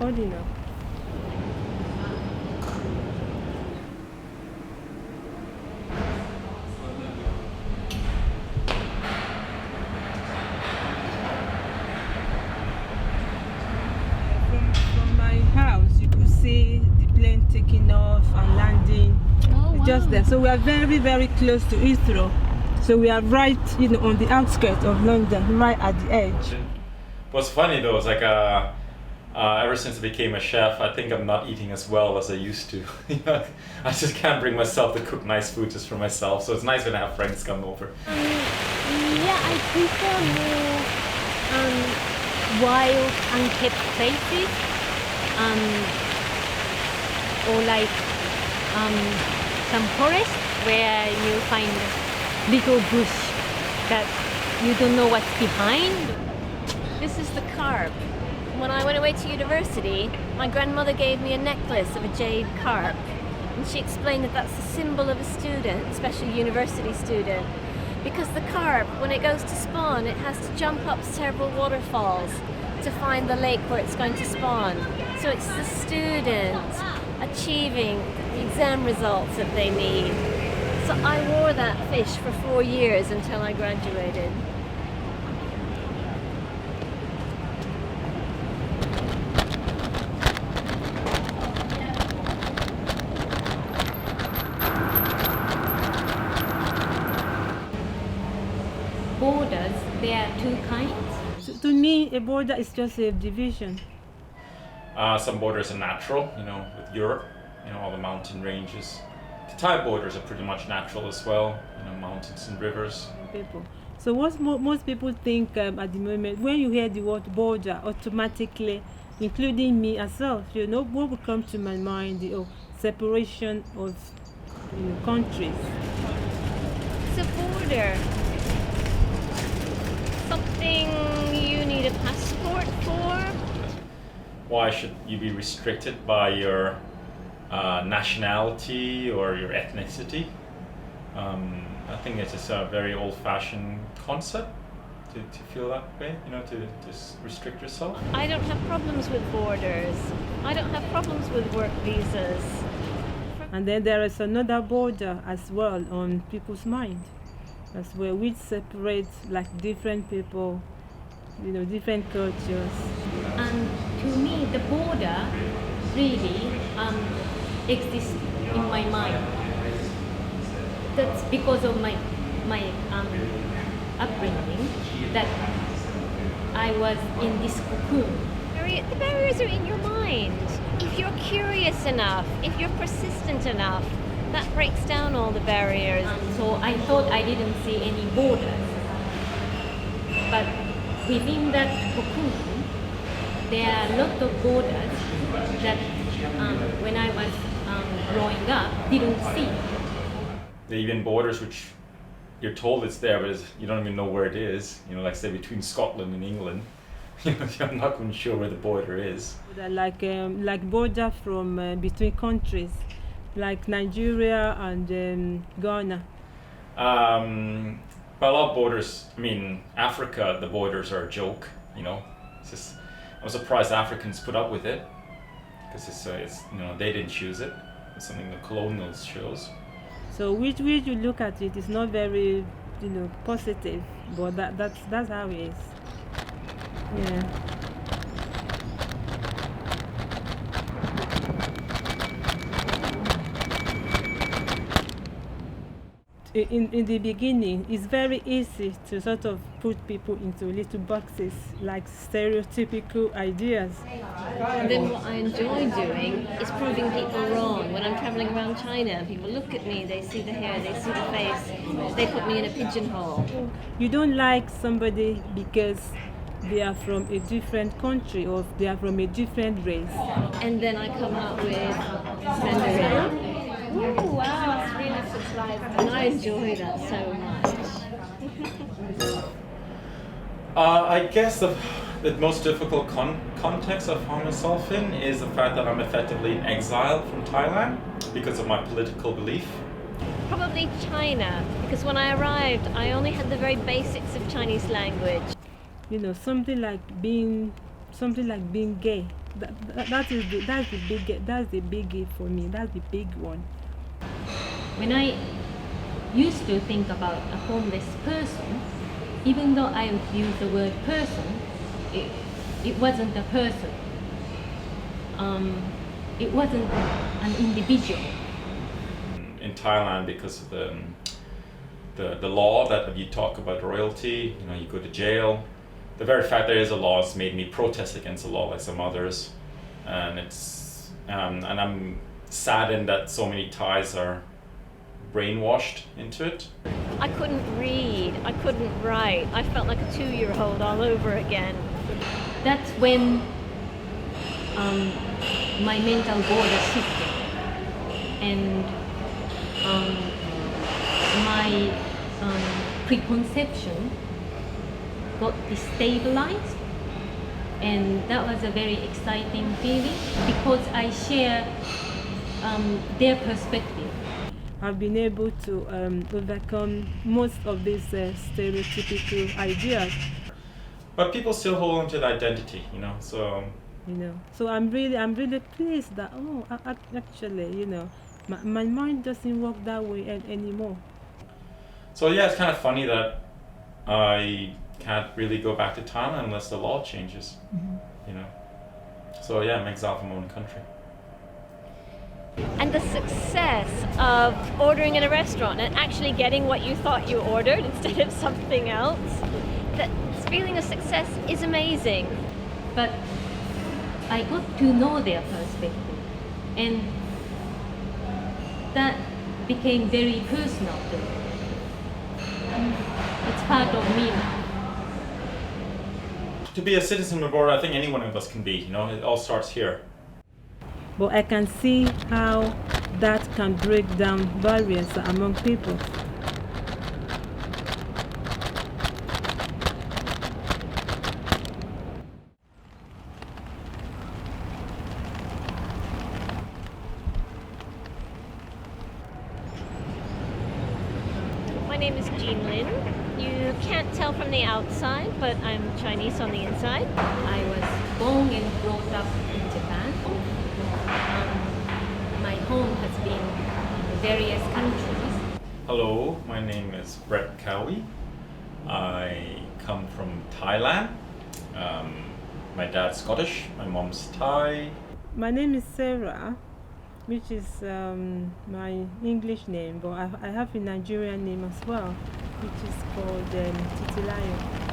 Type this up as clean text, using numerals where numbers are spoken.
recording now. From my house, you could see the plane taking off and landing. Oh, wow. Just there. So we are very, very close to Heathrow. So we are right, on the outskirts of London, right at the edge. What's funny though is like ever since I became a chef, I think I'm not eating as well as I used to. I just can't bring myself to cook nice food just for myself. So it's nice when I have friends come over. Yeah, I prefer more wild, unkept places, or like some forest where you find little bush that you don't know what's behind. This is the carp. When I went away to university, my grandmother gave me a necklace of a jade carp. And she explained that that's a symbol of a student, especially a university student. Because the carp, when it goes to spawn, it has to jump up several waterfalls to find the lake where it's going to spawn. So it's the student achieving the exam results that they need. So I wore that fish for 4 years until I graduated. Borders, there are two kinds. So to me, a border is just a division. Some borders are natural, with Europe, all the mountain ranges. The Thai borders are pretty much natural as well, mountains and rivers. People. So what most people think at the moment, when you hear the word border, automatically, including me as well, what will come to my mind? The separation of countries. It's a border. Something you need a passport for? Why should you be restricted by your nationality or your ethnicity? I think it's just a very old-fashioned concept to feel that way, to restrict yourself. I don't have problems with borders. I don't have problems with work visas. And then there is another border as well on people's mind. That's where we separate like different people, different cultures. And to me, the border really exists in my mind. That's because of my upbringing, that I was in this cocoon. The barriers are in your mind. If you're curious enough, if you're persistent enough, that breaks down all the barriers. So I thought I didn't see any borders. But within that cocoon, there are a lot of borders that when I was growing up, didn't see. There are even borders which you're told it's there, but you don't even know where it is. Like say between Scotland and England. I'm not even sure where the border is. Like border from between countries, like Nigeria and Ghana. But a lot of borders, Africa, the borders are a joke, It's just, I'm surprised Africans put up with it, because it's they didn't choose it. It's something the colonials chose. So which way you look at it is not very, positive, but that's how it is. Yeah. In the beginning, it's very easy to sort of put people into little boxes, like stereotypical ideas. And then what I enjoy doing is proving people wrong. When I'm traveling around China, people look at me, they see the hair, they see the face, they put me in a pigeonhole. You don't like somebody because they are from a different country or they are from a different race. And then I come out with Mandarin. Ooh, wow, it's really surprising. And I enjoy that so much. I guess the most difficult context I found myself in is the fact that I'm effectively in exile from Thailand because of my political belief. Probably China, because when I arrived, I only had the very basics of Chinese language. Something like being gay. That's the biggie for me. That's the big one. When I used to think about a homeless person, even though I would use the word person, it wasn't a person. It wasn't an individual. In Thailand, because of the law that you talk about royalty, you go to jail. The very fact there is a law has made me protest against the law like some others, and and I'm saddened that so many Thais are brainwashed into it. I couldn't read, I couldn't write. I felt like a 2-year-old all over again. That's when my mental border shifted, and my preconception got destabilized, and that was a very exciting feeling because I share their perspective. I've been able to overcome most of these stereotypical ideas. But people still hold on to the identity, so So I'm really pleased that actually, my mind doesn't work that way anymore. so yeah, it's kind of funny that I can't really go back to Thailand unless the law changes, So yeah, I'm exiled from my own country. And the success of ordering in a restaurant and actually getting what you thought you ordered instead of something else, that feeling of success is amazing. But I got to know their perspective, and that became very personal to me. It's part of me now. To be a citizen abroad, I think any one of us can be, it all starts here. But I can see how that can break down barriers among people. My name is Jean Lin. You can't tell from the outside, but I'm Chinese on the inside. I was born and brought up in Japan. My home has been in various countries. Hello, my name is Brett Cowie. I come from Thailand. My dad's Scottish, my mom's Thai. My name is Sarah, which is my English name, but I have a Nigerian name as well, which is called Titilayo.